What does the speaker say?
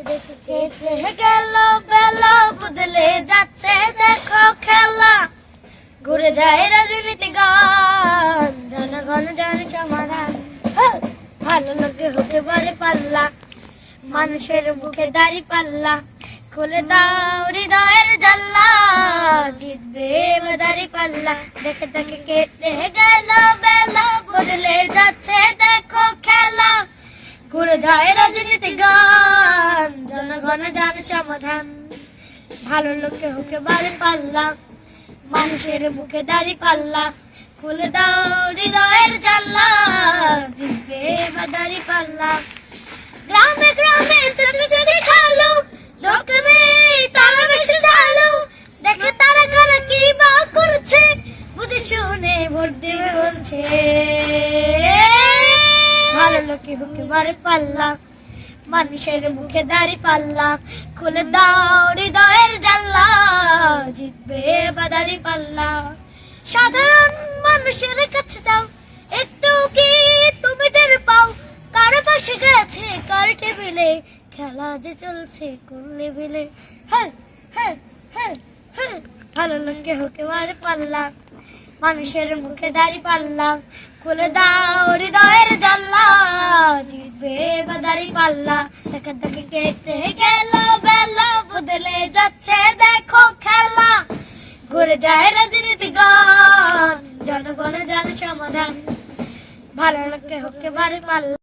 দেখে কেটে গেল বেলা, বদলে যাচ্ছে দেখো খেলা। ঘুরে যায় রাজনীতি গান, জনগণ জানে সমাধান। ভালো লোকে হতে পারে পাল্লা, মানুষের বুকে দাড়ি পাল্লা। খুলে দাও হৃদয়ের জানলা, জিতবে দাড়ি পাল্লা। দেখে দেখে কেটে গেল বেলা, বদলে যাচ্ছে দেখো খেলা। ঘুরে যায় রাজনীতি গান, জনগণ জানে সমাধান। ভালো লোকে হতে পারে পাল্লা, মানুষের মুখে দাড়ি পাল্লা। খুলে দাও হৃদয়ের জানলা, জিতবে দাড়ি পাল্লা। গ্রামে গ্রামে চলে চলে খালো, দোকানে তারা বেশি চালো। দেখে তারা কারা কি বা করছে, বুঝে শুনে ভোট দেবে বলছে। ভালো লোকে হুকে মারে পাল্লা, মানুষের মুখে দাড়ি পাল্লা। খুলে দাও হৃদয়ের জানলা, জিতবে দাড়ি পাল্লা। সাধারণ মানুষের কাছে যাও, একটু কি তুমি টের পাও? কার পাশে গেছে কার টেবিলে, খেলা যে চলছে কোন লেভেলে। হ্যাঁ হ্যাঁ হ্যাঁ হ্যাঁ, ভালো লোকে হুকে মারে পাল্লা, মানুষের মুখে দাড়ি পাল্লা। খুলে দাও হৃদয়ের জানলা, জিতবে দাড়ি পাল্লা। দেখে দেখে কেটে গেল বেলা, বদলে যাচ্ছে দেখো খেলা। ঘুরে যায় রাজনীতি গান, জনগণ জানে সমাধান। ভালো লোকে হুকে মারে পাল্লা।